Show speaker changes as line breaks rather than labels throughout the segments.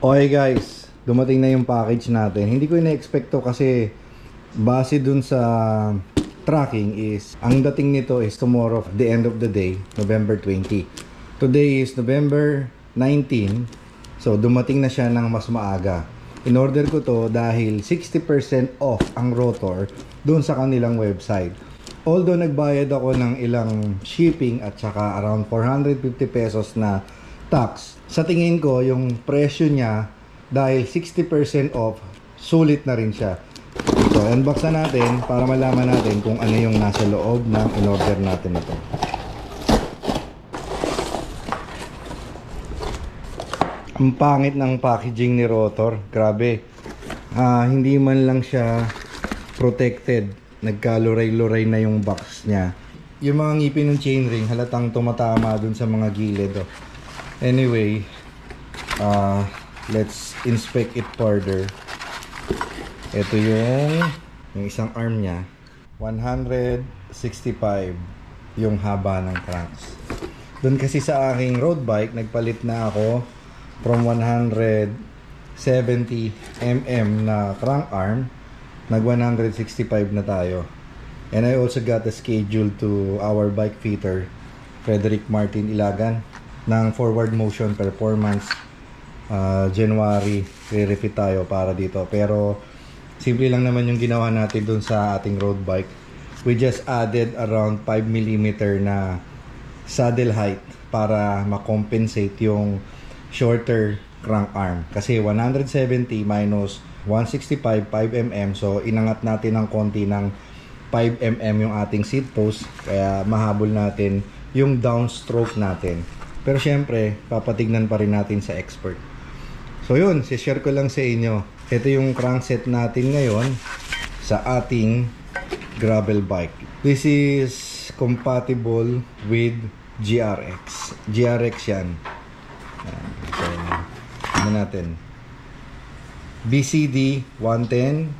Okay guys, dumating na yung package natin. Hindi ko ina-expect to kasi base dun sa tracking is ang dating nito is tomorrow, the end of the day, November 20. Today is November 19. So dumating na siya ng mas maaga. In order ko to dahil 60% off ang rotor dun sa kanilang website. Although nagbayad ako ng ilang shipping at saka around 450 pesos na tax, sa tingin ko yung presyo niya dahil 60% off, sulit na rin siya. So unbox na natin para malaman natin kung ano yung nasa loob ng in-order natin ito. Ang pangit ng packaging ni rotor, grabe. Hindi man lang siya protected, nagkaluray-luray na yung box niya. Yung mga ngipin ng chainring halatang tumatama dun sa mga gilid. Anyway, let's inspect it further. Ito yung isang arm niya, 165 yung haba ng cranks. Doon kasi sa aking road bike, nagpalit na ako from 170 mm na crank arm, nag 165 na tayo. And I also got a schedule to our bike fitter, Frederick Martin Ilagan, ng Forward Motion Performance. January re-refit tayo para dito, pero simple lang naman yung ginawa natin dun sa ating road bike. We just added around 5 mm na saddle height para makompensate yung shorter crank arm, kasi 170 minus 165, 5 mm, so inangat natin ng konti ng 5 mm yung ating seat post, kaya mahabol natin yung downstroke natin. Pero syempre, papatignan pa rin natin sa expert. So yun, share ko lang sa inyo. Ito yung crankset natin ngayon sa ating gravel bike. This is compatible with GRX. GRX yan. So, ano natin? BCD 110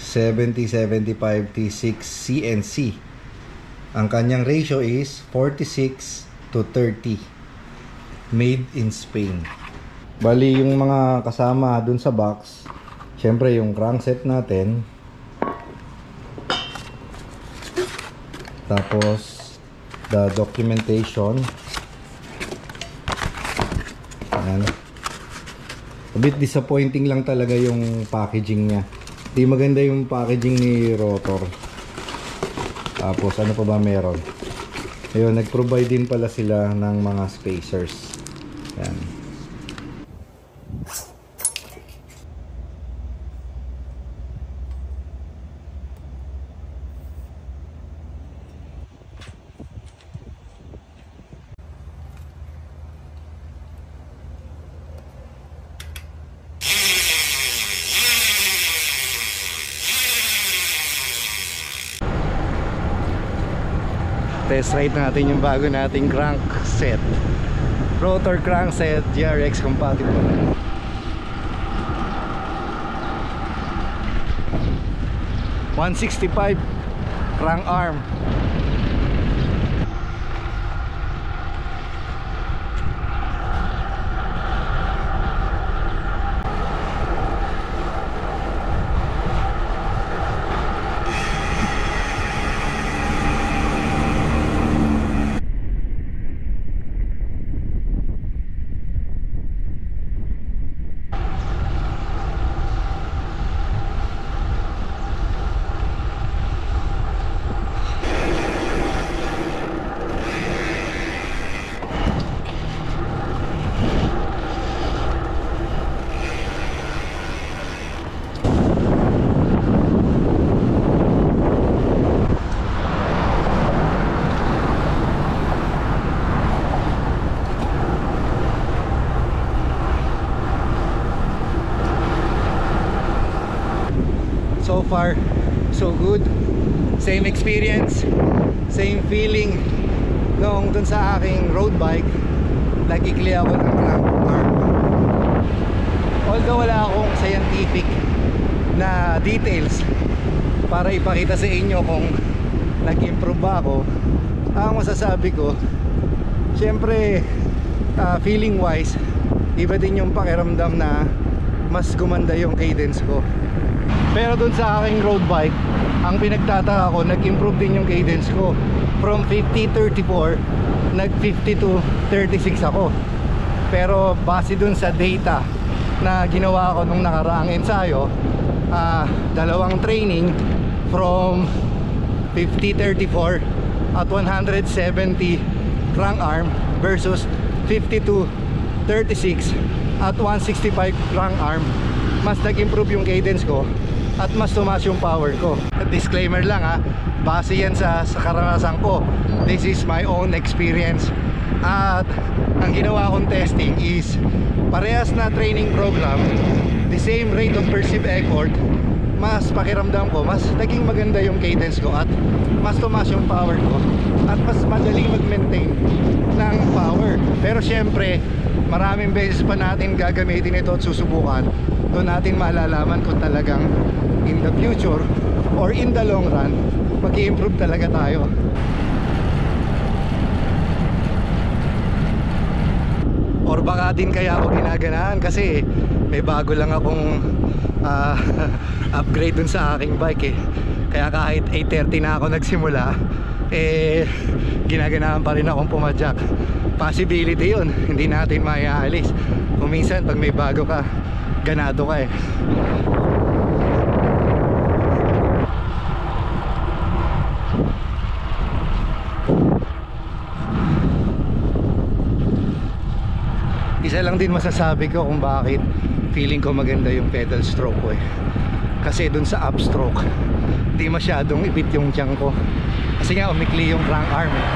7075 T6 CNC. Ang kanyang ratio is 46 to 30, made in Spain. Bali yung mga kasama dun sa box, syempre yung crankset natin, tapos the documentation. Ayan. A bit disappointing lang talaga yung packaging niya. Di maganda yung packaging ni rotor. Tapos ano pa ba meron? Ayun, nag-provide din pala sila ng mga spacers. Yan. Test ride natin yung bago nating crankset, rotor crankset, GRX compatible. $165 crank arm. So far, so good. Same experience, same feeling nung dun sa aking road bike. Nag-ikli ako ng crank arm. Although wala akong scientific na details para ipakita sa inyo kung nag-improve ba ako, ang masasabi ko, syempre feeling wise, iba din yung pakiramdam na mas gumanda yung cadence ko. Pero dun sa aking road bike, ang pinagtataka ko, nag-improve din yung cadence ko. From 50-34, nag 50-36 ako. Pero base dun sa data na ginawa ko nung nakaraang ensayo, dalawang training from 50-34 at 170 crank arm versus 52-36 at 165 crank arm, mas nag-improve yung cadence ko at mas tumaas yung power ko. Disclaimer lang ha, base yan sa karanasan ko. This is my own experience. At ang ginawa kong testing is parehas na training program, the same rate of perceived effort. Mas pakiramdam ko, mas naging maganda yung cadence ko at mas tumaas yung power ko at mas madaling mag-maintain ng power. Pero syempre, maraming beses pa natin gagamitin ito at susubukan. Doon natin malalaman kung talagang in the future or in the long run mag-i-improve talaga tayo. Or baka din kaya ako ginaganaan kasi may bago lang akong upgrade dun sa aking bike eh. Kaya kahit 8:30 na ako nagsimula, ginaganaan pa rin akong pumadyak. Possibility yun, hindi natin maiaalis. Kung minsan pag may bago ka, ganado ka eh. Isa lang din masasabi ko kung bakit feeling ko maganda yung pedal stroke ko eh. Kasi dun sa upstroke, di masyadong ipit yung tiyan ko. Kasi nga umikli yung crank arm eh.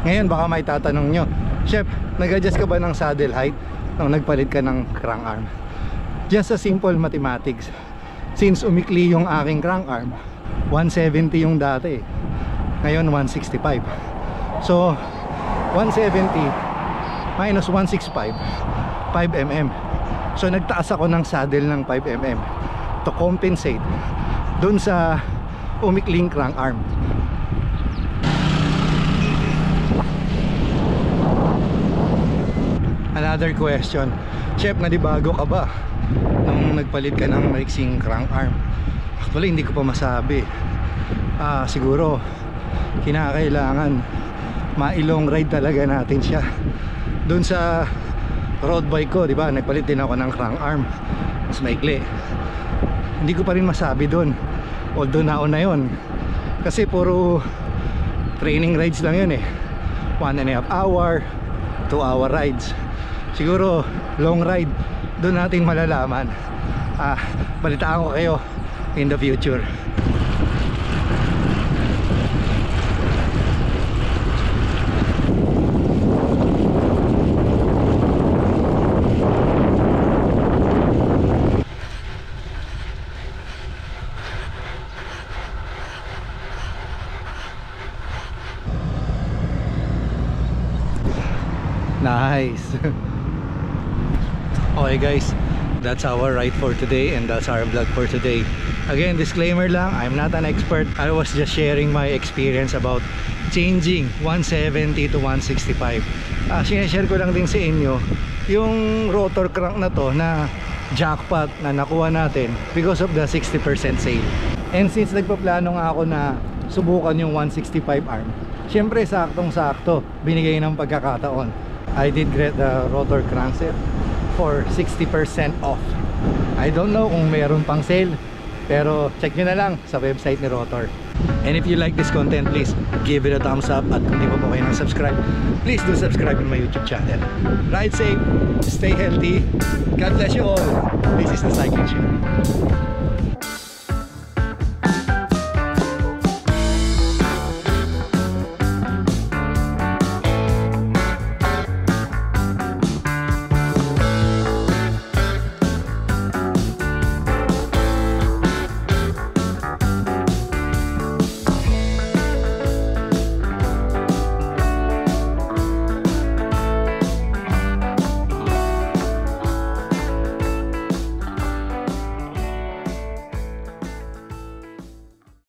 Ngayon baka may tatanong nyo, Chef, nag-adjust ka ba ng saddle height nung nagpalit ka ng crank arm? Just a simple mathematics. Since umikli yung aking crank arm, 170 yung dati, ngayon 165. So 170 minus 165, 5 mm. So nagtaas ako ng saddle ng 5 mm to compensate dun sa umikling crank arm. Another question, Chef, nadibago ka ba nung nagpalit ka ng maiksing crank arm? Actually hindi ko pa masabi. Siguro kinakailangan ma-long ride talaga natin siya. Doon sa road bike ko, di ba, nagpalit din ako ng crank arm, mas maikli. Hindi ko pa rin masabi doon, although naon na yun kasi puro training rides lang yun eh. 1.5 hour, 2 hour rides. Siguro long ride, doon natin malalaman. Balitaan ko kayo in the future. Nice. Okay guys, that's our ride for today and that's our vlog for today. Again, disclaimer lang, I'm not an expert. I was just sharing my experience about changing 170 to 165. Sinashare ko lang din sa inyo yung rotor crank na to na jackpot na nakuha natin because of the 60% sale. And since nagpaplano nga ako na subukan yung 165 arm, syempre saktong sakto binigay ng pagkakataon. I did get the rotor crankset for 60% off. I don't know kung meron pang sale, pero check nyo na lang sa website ni Rotor. And if you like this content, please give it a thumbs up. At kung di pa po kayo nang subscribe, please do subscribe in my YouTube channel. Ride safe, stay healthy, God bless you all. This is the Cycling Show.